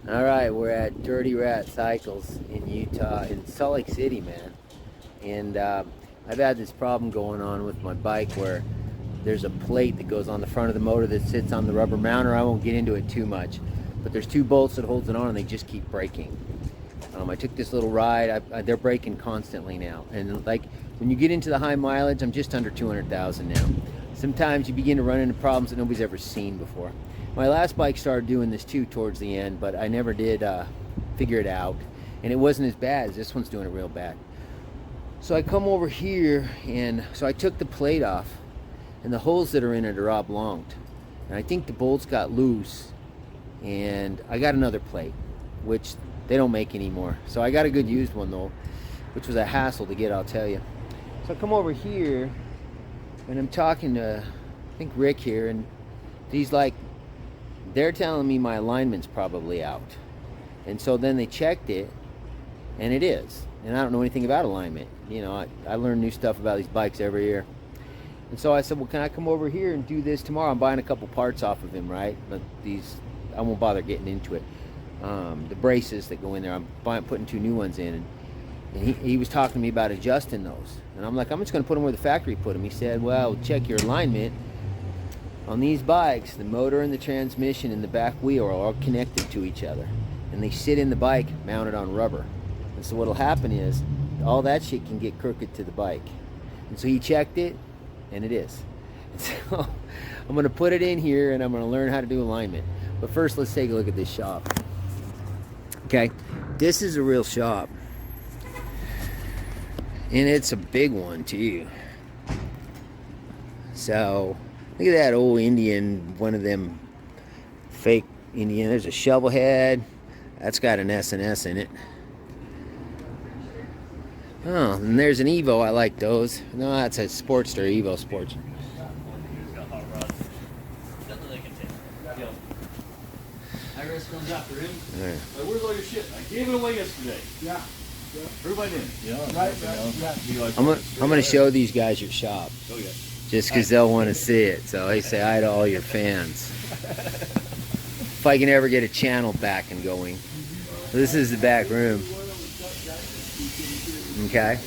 All right, we're at Dirty Rat Cycles in Utah, in Salt Lake City, man. And I've had this problem going on with my bike where there's a plate that goes on the front of the motor that sits on the rubber mounter. I won't get into it too much, but there's two bolts that holds it on and they just keep breaking. I took this little ride. They're breaking constantly now. And like when you get into the high mileage, I'm just under 200,000 now. Sometimes you begin to run into problems that nobody's ever seen before. My last bike started doing this too towards the end, but I never did figure it out. And it wasn't as bad as this one's doing it real bad. So I come over here, and so I took the plate off, and the holes that are in it are oblonged. And I think the bolts got loose, and I got another plate, which they don't make anymore. So I got a good used one though, which was a hassle to get, I'll tell you. So I come over here, and I'm talking to, I think Rick here, and he's like, they're telling me my alignment's probably out. And so then they checked it, and it is. And I don't know anything about alignment. You know, I learn new stuff about these bikes every year. And so I said, well, can I come over here and do this tomorrow? I'm buying a couple parts off of him, right? But these, I won't bother getting into it. The braces that go in there, I'm putting two new ones in. And he was talking to me about adjusting those. And I'm like, I'm just going to put them where the factory put them. He said, well, check your alignment. On these bikes, the motor and the transmission and the back wheel are all connected to each other. And they sit in the bike mounted on rubber. And so what'll happen is, all that shit can get crooked to the bike. And so he checked it, and it is. And so I'm going to put it in here, and I'm going to learn how to do alignment. But first, let's take a look at this shop. Okay, this is a real shop. And it's a big one, too. So, look at that old Indian, one of them fake Indian. There's a shovel head. That's got an S&S in it. Oh, and there's an Evo. I like those. No, that's a Sportster, Evo Sports. IRS comes after him. Right. Like, where's all your shit? I gave it away yesterday. Yeah. Everybody did. Yeah. Right. I'm gonna show these guys your shop. Oh yeah. Just because they'll want to see it. So they say hi to all your fans. If I can ever get a channel back and going. This is the back room. Okay.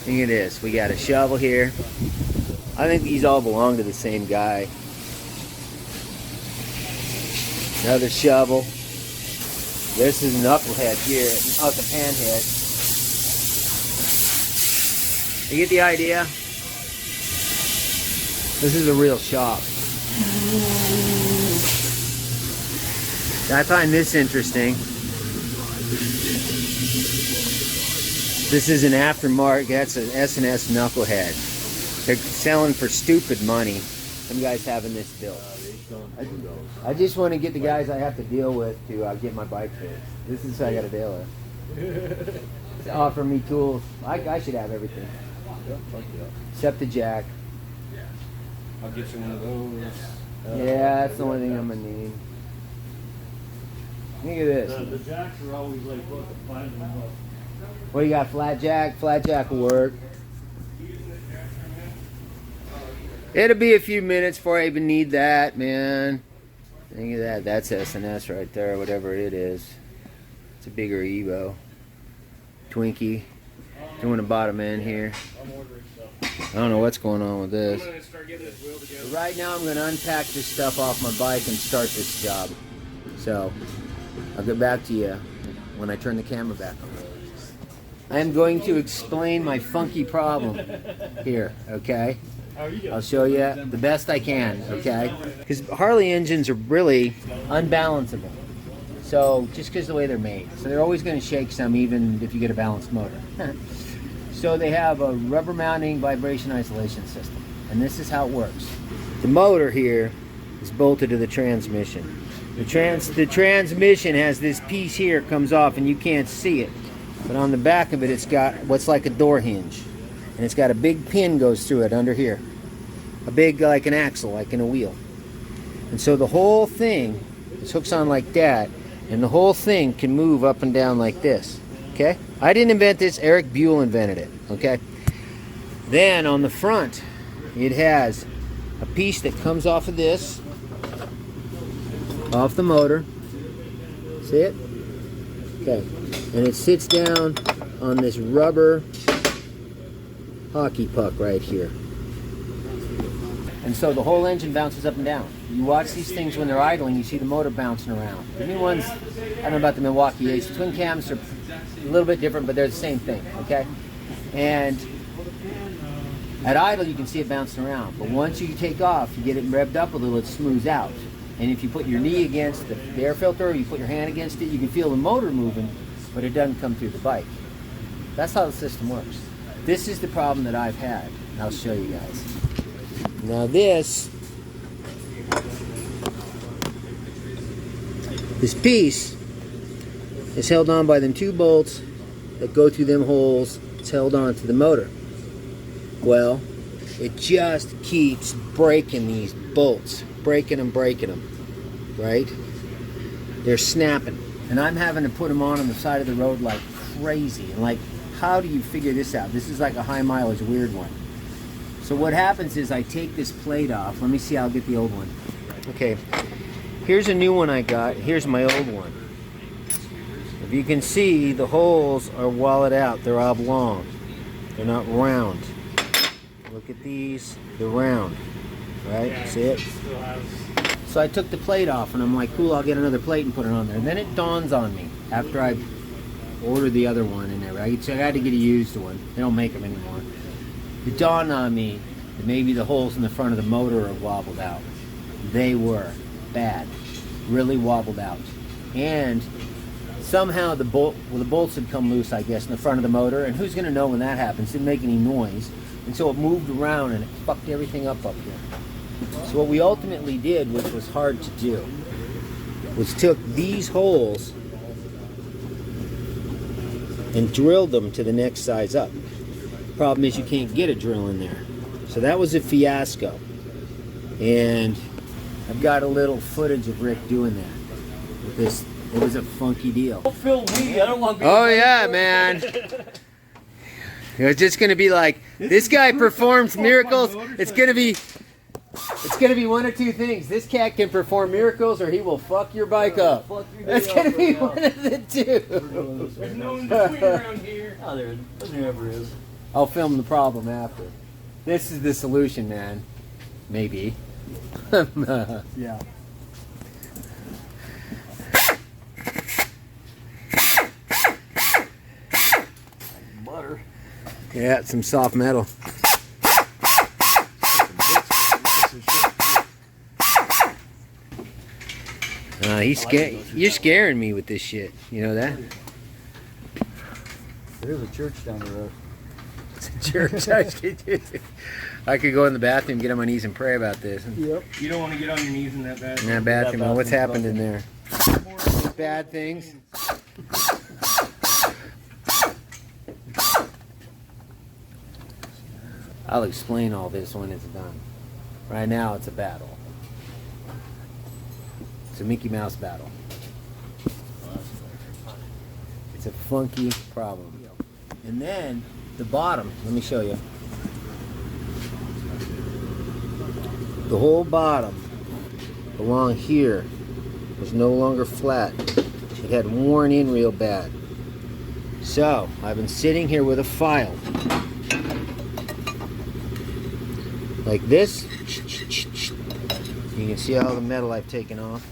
Look at this. We got a shovel here. I think these all belong to the same guy. Another shovel. This is a knucklehead here. Oh, it's a panhead. You get the idea? This is a real shop. I find this interesting. This is an aftermarket. That's an S&S knucklehead. They're selling for stupid money. Some guys having this built. I just want to get the guys I have to deal with to get my bike fixed. This is how I got to deal with. They offer me tools. I should have everything. Except the jack. I'll get you one of those. Yeah, that's the only thing I'm going to need. Look at this. The jacks are always like, what, $5 them up. What do you got? Flat jack? Flat jack will work. It'll be a few minutes before I even need that, man. Think of that. That's S&S right there, whatever it is. It's a bigger Evo. Twinkie. Doing a bottom end here. I don't know what's going on with this. But right now I'm going to unpack this stuff off my bike and start this job. So, I'll get back to you when I turn the camera back on. I am going to explain my funky problem here, okay? I'll show you the best I can, okay? Because Harley engines are really unbalanceable. So, just because of the way they're made. So they're always going to shake some even if you get a balanced motor. So they have a rubber mounting vibration isolation system. And this is how it works. The motor here is bolted to the transmission. The transmission has this piece here, comes off and you can't see it. But on the back of it, it's got what's like a door hinge. And it's got a big pin goes through it under here. A big, like an axle, like in a wheel. And so the whole thing, this hooks on like that, and the whole thing can move up and down like this. Okay? I didn't invent this, Eric Buell invented it. Okay? Then on the front, it has a piece that comes off of this, off the motor. See it? Okay. And it sits down on this rubber hockey puck right here. And so the whole engine bounces up and down. You watch these things when they're idling, you see the motor bouncing around. The new ones, I don't know about the Milwaukee Ace. The twin cams are a little bit different, but they're the same thing, okay? And at idle, you can see it bouncing around. But once you take off, you get it revved up a little, it smooths out. And if you put your knee against the air filter, or you put your hand against it, you can feel the motor moving, but it doesn't come through the bike. That's how the system works. This is the problem that I've had. I'll show you guys. Now this piece is held on by them 2 bolts that go through them holes. It's held on to the motor. Well, it just keeps breaking these bolts. Breaking them, right? They're snapping. And I'm having to put them on the side of the road like crazy. And like, how do you figure this out? This is like a high mileage weird one. So what happens is I take this plate off. Let me see, I'll get the old one. Okay, here's a new one I got. Here's my old one. If you can see, the holes are walled out. They're oblong. They're not round. Look at these. They're round. Right? See it? So I took the plate off and I'm like, cool, I'll get another plate and put it on there. And then it dawns on me after I ordered the other one in there, right? So I had to get a used one. They don't make them anymore. It dawned on me that maybe the holes in the front of the motor are wobbled out. They were bad. Really wobbled out. And somehow the bolts had come loose, I guess, in the front of the motor. And who's going to know when that happens? It didn't make any noise. And so it moved around and it fucked everything up here. So what we ultimately did, which was hard to do, was took these holes and drilled them to the next size up. Problem is you can't get a drill in there. So that was a fiasco. And I've got a little footage of Rick doing that. Because it was a funky deal. Don't fill me. I don't want to be Oh yeah, man. It's just gonna be like, this guy performs miracles. It's gonna be one of 2 things. This cat can perform miracles, or he will fuck your bike up. That's gonna be one of the 2. There's no in between around here. Oh, there never is. I'll film the problem after. This is the solution, man. Maybe. Yeah. Butter. Yeah, some soft metal. You're scaring me with this shit. You know that? There's a church down the road. It's a church. I could go in the bathroom, get on my knees, and pray about this. Yep. You don't want to get on your knees in that bathroom. In that bathroom. Well, what's happened in there? Bad things. I'll explain all this when it's done. Right now, it's a battle. It's a Mickey Mouse battle. It's a funky problem. And then the bottom, let me show you. The whole bottom along here was no longer flat. It had worn in real bad. So I've been sitting here with a file like this. You can see all the metal I've taken off.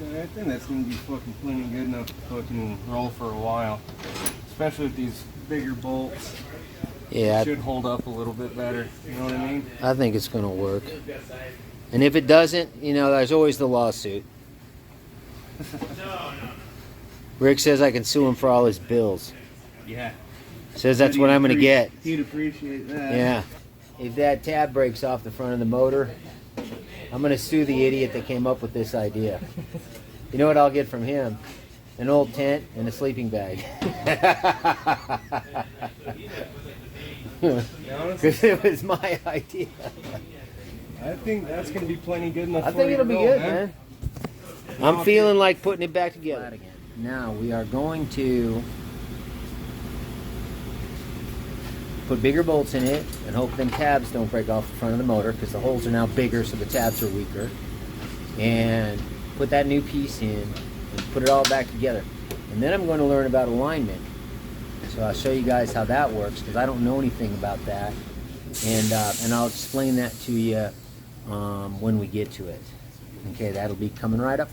I think that's going to be fucking plenty good enough to fucking roll for a while. Especially with these bigger bolts. Yeah, It should hold up a little bit better. You know what I mean? I think it's going to work. And if it doesn't, you know, there's always the lawsuit. Rick says I can sue him for all his bills. Yeah. Says that's what I'm going to get. He'd appreciate that. Yeah. If that tab breaks off the front of the motor, I'm going to sue the idiot that came up with this idea. You know what I'll get from him? An old tent and a sleeping bag. Because it was my idea. I think that's gonna be plenty good enough. I for think you it'll to be roll, good, man. I'm feeling like putting it back together. Now we are going to put bigger bolts in it and hope them tabs don't break off the front of the motor, because the holes are now bigger so the tabs are weaker. And put that new piece in and put it all back together. And then I'm going to learn about alignment. So I'll show you guys how that works, because I don't know anything about that. And I'll explain that to you when we get to it. Okay, that'll be coming right up.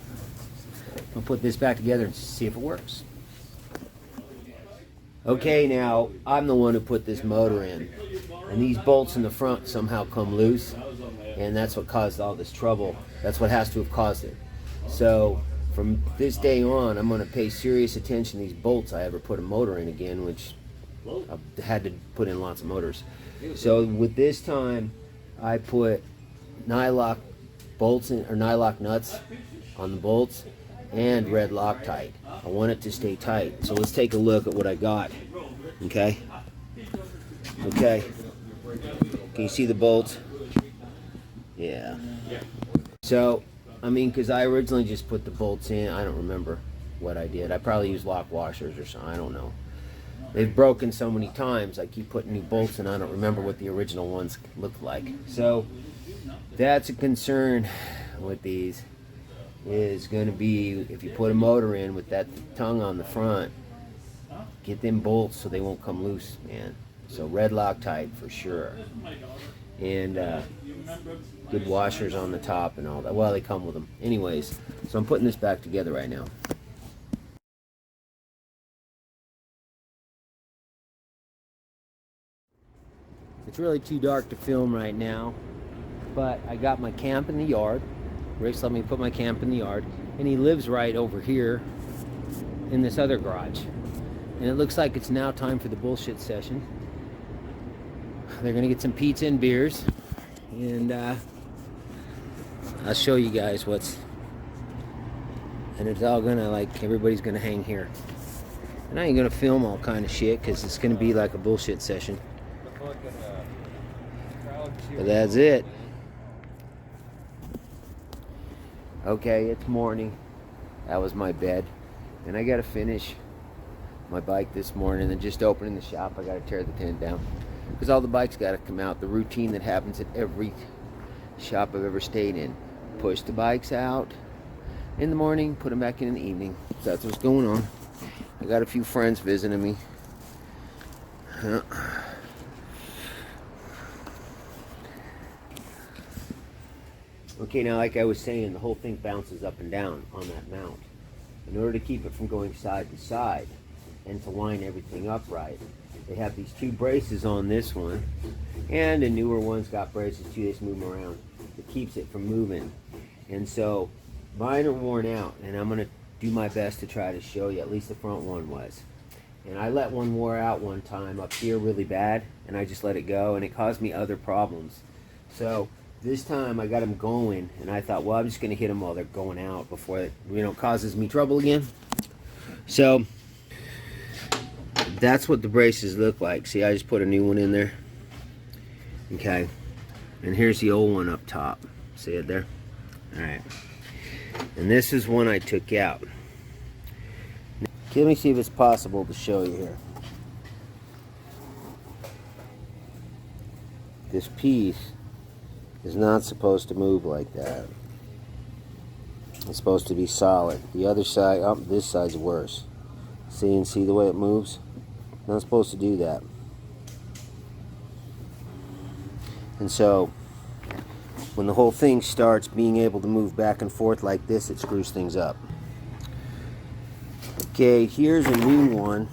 I'll put this back together and see if it works. Okay, now I'm the one who put this motor in, and these bolts in the front somehow come loose, and that's what caused all this trouble. That's what has to have caused it. So from this day on, I'm going to pay serious attention to these bolts I ever put a motor in again, which I've had to put in lots of motors. So with this time, I put nylock bolts in, or nylock nuts on the bolts, and red Loctite. I want it to stay tight. So let's take a look at what I got. Okay. Okay. Can you see the bolts? Yeah. So, I mean, because I originally just put the bolts in. I don't remember what I did. I probably used lock washers or something. I don't know. They've broken so many times. I keep putting new bolts in. I don't remember what the original ones looked like. So that's a concern with these. Is going to be, if you put a motor in with that tongue on the front, get them bolts so they won't come loose, man. So red Loctite for sure, and good washers on the top and all that. Well, they come with them anyways. So I'm putting this back together right now. It's really too dark to film right now, but I got my camp in the yard. Rick's let me put my camp in the yard, and he lives right over here in this other garage. And it looks like it's now time for the bullshit session. They're gonna get some pizza and beers, and I'll show you guys what's, and it's all gonna, like, everybody's gonna hang here. And I ain't gonna film all kind of shit, because it's gonna be like a bullshit session. But that's it. Okay, it's morning. That was my bed. And I gotta finish my bike this morning, and just opening the shop, I gotta tear the tent down. Because all the bikes gotta come out. The routine that happens at every shop I've ever stayed in. Push the bikes out in the morning, put them back in the evening. So that's what's going on. I got a few friends visiting me. Okay, now like I was saying, the whole thing bounces up and down on that mount. In order to keep it from going side to side and to line everything up right, they have these two braces on this one, and the newer one's got braces too. They just move them around. It keeps it from moving. And so mine are worn out, and I'm going to do my best to try to show you. At least the front one was. And I let one wear out one time up here really bad, and I just let it go, and it caused me other problems. So this time I got them going, and I thought, well, I'm just going to hit them while they're going out before it, causes me trouble again. So that's what the braces look like. See, I just put a new one in there. Okay. And here's the old one up top. See it there? Alright. And this is one I took out. Let me see if it's possible to show you here. This piece is not supposed to move like that. It's supposed to be solid. The other side, oh, this side's worse. See the way it moves? Not supposed to do that. And so when the whole thing starts being able to move back and forth like this, it screws things up. Okay, here's a new one.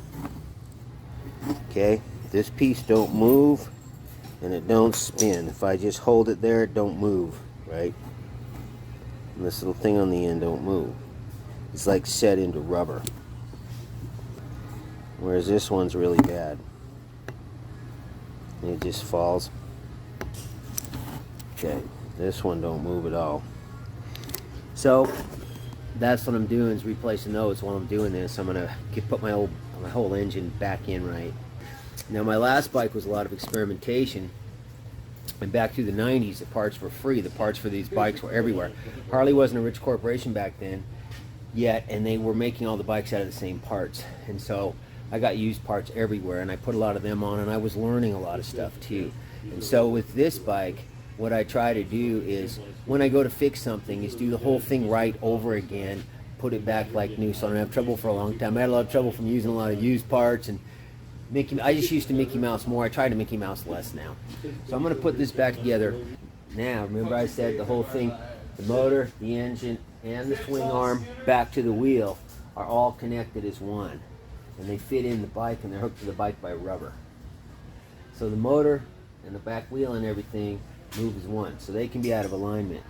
Okay, this piece don't move and it don't spin. If I just hold it there, it don't move, right? And this little thing on the end don't move. It's like set into rubber. Whereas this one's really bad. And it just falls. Okay, this one don't move at all. So that's what I'm doing, is replacing those. While I'm doing this, I'm gonna put my whole engine back in right. Now my last bike was a lot of experimentation, And back through the 90s, the parts were free. The parts for these bikes were everywhere. Harley wasn't a rich corporation back then yet, and they were making all the bikes out of the same parts. And so I got used parts everywhere, and I put a lot of them on, and I was learning a lot of stuff too. And so with this bike, what I try to do is, when I go to fix something, is do the whole thing right over again, put it back like new, so I don't have trouble for a long time. I had a lot of trouble from using a lot of used parts, and I just used to Mickey Mouse more. I try to Mickey Mouse less now. So I'm going to put this back together. Now, remember I said the whole thing, the motor, the engine, and the swing arm back to the wheel are all connected as one. And they fit in the bike, and they're hooked to the bike by rubber. So the motor and the back wheel and everything move as one. So they can be out of alignment.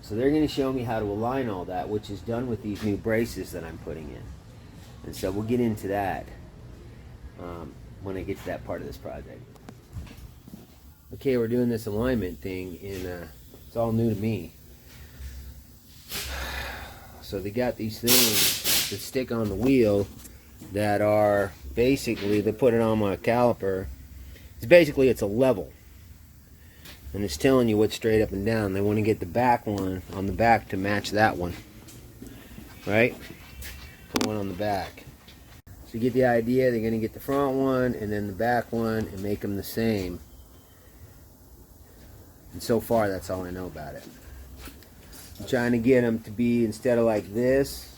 So they're going to show me how to align all that, which is done with these new braces that I'm putting in. And so we'll get into that when I get to that part of this project. Okay, we're doing this alignment thing, and it's all new to me. So they got these things that stick on the wheel that are basically, they put it on my caliper. It's a level, and it's telling you what's straight up and down. They want to get the back one on the back to match that one, right? Put one on the back. So you get the idea. They're going to get the front one and then the back one and make them the same. And so far, that's all I know about it. I'm trying to get them to be, instead of like this,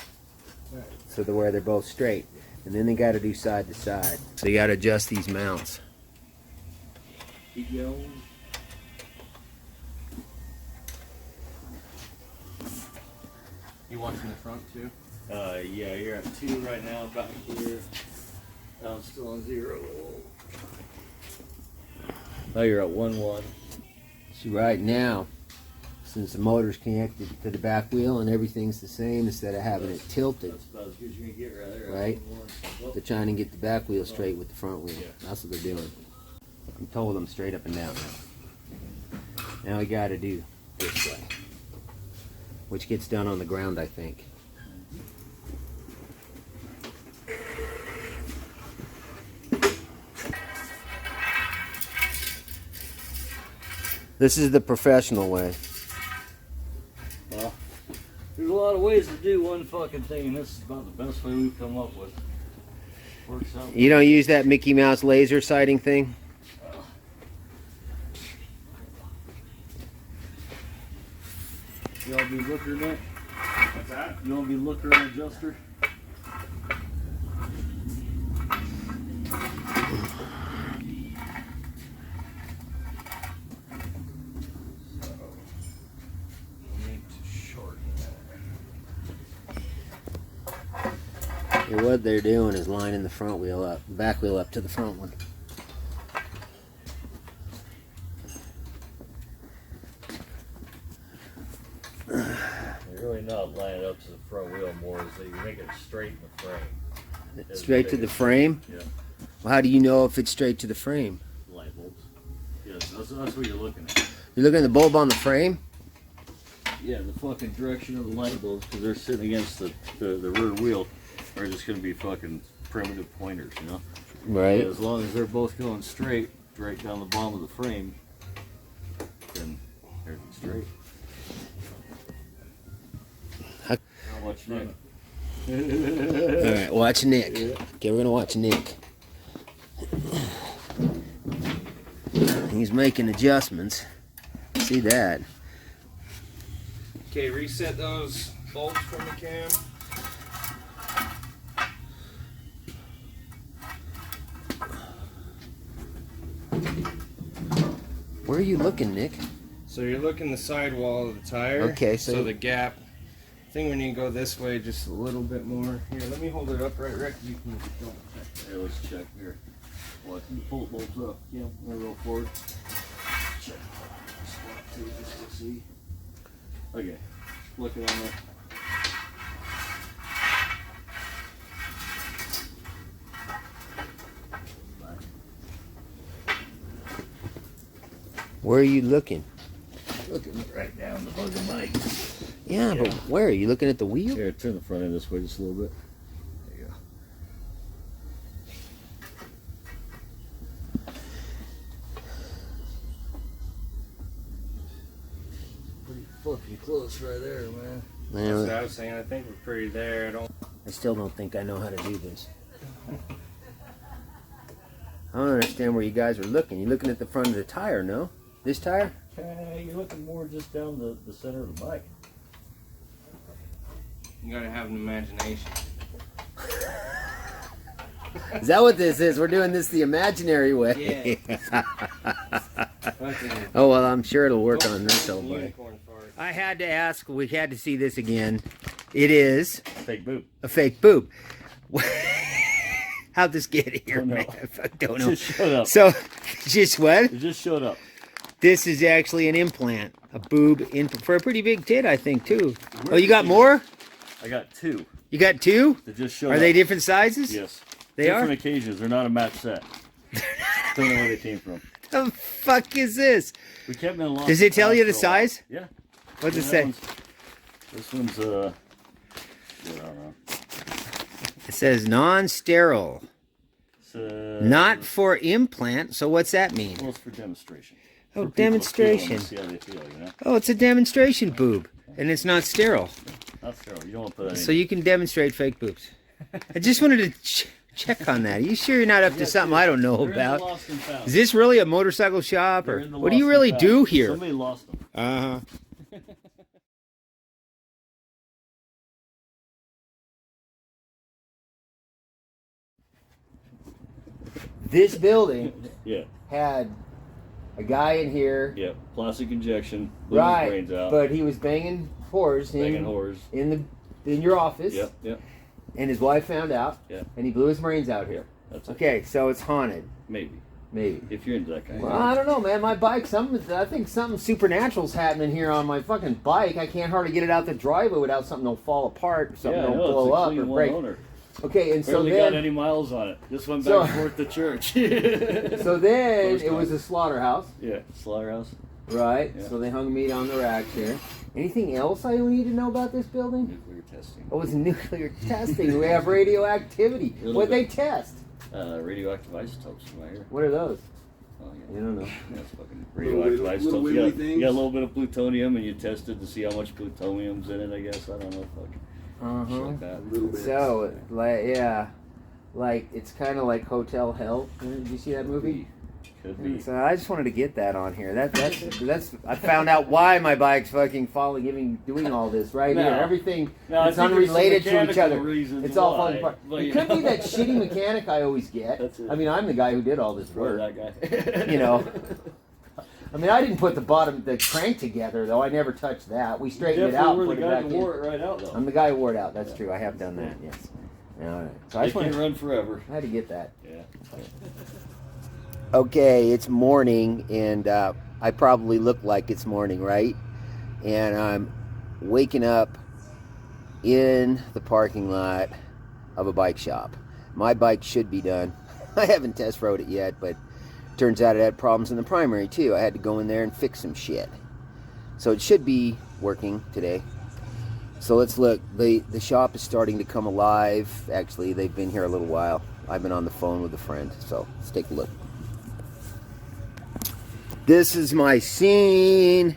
so where they're both straight. And then they got to do side to side. So you got to adjust these mounts. Keep going. You watching the front too? Yeah, you're at 2 right now, back here. I'm still on 0. Now you're at 1-1. So right now, since the motor's connected to the back wheel and everything's the same, instead of having it tilted, That's about as good as you're gonna get right there. right? They're trying to get the back wheel straight with the front wheel. That's what they're doing. I'm told them straight up and down now. Now we got to do this way, which gets done on the ground, I think. This is the professional way. Well, there's a lot of ways to do one fucking thing, and this is about the best way we've come up with. Works out. You don't use that Mickey Mouse laser sighting thing? You want to be looker nut? What's that? You want to be looker and adjuster? And what they're doing is lining the front wheel up, back wheel up to the front one. You're really not lining up to the front wheel more, is that you make it straight in the frame. Straight to the frame? Yeah. Well, how do you know if it's straight to the frame? Light bulbs. Yes, that's what you're looking at. You're looking at the bulb on the frame? Yeah, the fucking direction of the light bulbs, because they're sitting against the rear wheel, are just going to be fucking primitive pointers, you know? Right. And as long as they're both going straight, right down the bottom of the frame, then everything's straight. How- Now watch Nick. Alright, watch Nick. Okay, we're gonna watch Nick. He's making adjustments. See that. Okay, reset those bolts from the cam. Where are you looking, Nick? So you're looking the sidewall of the tire. Okay, so- the gap. I think we need to go this way just a little bit more. Here, let me hold it up right, Rick. You can double check. Here, let's check here. What? You pull the bolts up. Yeah, roll forward. Check. Spot two, just to see. Okay. Look it on there. Where are you looking? Looking right down the bugger bike. Yeah, but where? Are you looking at the wheel? Here, turn the front end this way just a little bit. There you go. fucking close right there, man. That's what I was saying. I think we're pretty there. I still don't think I know how to do this. I don't understand where you guys are looking. You're looking at the front of the tire, no? This tire? You're looking more just down the center of the bike. You gotta have an imagination. Is that what this is? We're doing this the imaginary way. Yeah. Oh, well, I'm sure it'll work on this old bike. Unicorn fart. I had to ask, we had to see this again. It is Fake boob. a fake boob. How'd this get here, Don't know. man? I don't know. Just showed up. So, just what? It just showed up. This is actually an implant. A boob for a pretty big tit, I think, too. Oh, you got more? I got 2. You got 2? That just showed Are up. they different sizes? Yes. They different are? occasions. They're not a match set. Don't know where they came from. The fuck is this? We kept them in lost. Does it tell you the for a while. size? Yeah. What's it Yeah, say? This one's I don't know. It says non-sterile. Not for implant. So what's that mean? Well, it's for demonstration. Oh, For people to feel them demonstration. and see how they feel, you know? Oh, it's a demonstration boob. And it's not sterile. Not sterile. You don't want to put any. So you can demonstrate fake boobs. I just wanted to check on that. Are you sure you're not up to something I don't know They're in the about? lost and found. Is this really a motorcycle shop? They're Or in the what do you lost really and do found. here? Somebody lost them. Uh-huh. This building Yeah. had a guy in here, Yeah. Plastic injection. Blew his right? brains out. But he was banging whores Banging whores. in your office, Yep. Yep. and his wife found out, Yeah. and he blew his brains out here. That's it. Okay, so it's haunted, Maybe. maybe. If you're into that kind Well, of I don't know, man. My bike, I think something supernatural's happening here on my fucking bike. I can't hardly get it out the driveway without something will fall apart, something yeah, will no, blow it's a up clean or one break. owner. Okay, and so Barely got then, any miles on it. Just went back So- and forth to church. so then First it was time. a slaughterhouse, Yeah, slaughterhouse. right? Yeah. So they hung meat on the racks here. Anything else I need to know about this building? Nuclear testing. Oh, it's nuclear testing. We have radioactivity. Little What they bit. test? Radioactive isotopes from right here. What are those? Oh, yeah. You don't know. Yeah, it's fucking Little radioactive wiggly- isotopes. little You got, wiggly you got a things? little bit of plutonium and you tested to see how much plutonium's in it, I guess. I don't know. Fuck. Shit Uh-huh. like that. A little bit. So, like, yeah. Like, it's kind of like Hotel Hell. Did you see that movie? Could be. So I just wanted to get that on here. That's I found out why my bike's fucking doing all this right No. here. Everything No, I it's think there's some unrelated to each mechanical other. reasons It's all why, falling apart. but, It you could be know. that shitty mechanic I always get. That's it. I mean, I'm the guy who did all this Throw work. that guy. You know. I mean, I didn't put the crank together though. I never touched that. We straightened it out, Definitely and were put the it guy back who in. wore it right out, though. I'm the guy who wore it out. That's true. I have done that. Yes. All right. So I They just wanted can't run forever. I had to get that. Yeah. Okay, it's morning, and I probably look like it's morning, right? And I'm waking up in the parking lot of a bike shop. My bike should be done. I haven't test rode it yet, but turns out it had problems in the primary too. I had to go in there and fix some shit. So it should be working today. So let's look. The shop is starting to come alive. Actually, they've been here a little while. I've been on the phone with a friend, so let's take a look. This is my scene,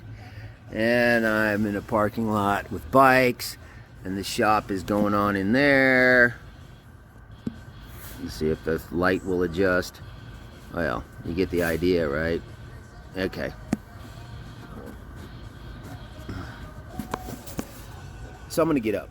and I'm in a parking lot with bikes, and the shop is going on in there. Let's see if the light will adjust. Well, you get the idea, right? Okay. So I'm gonna get up.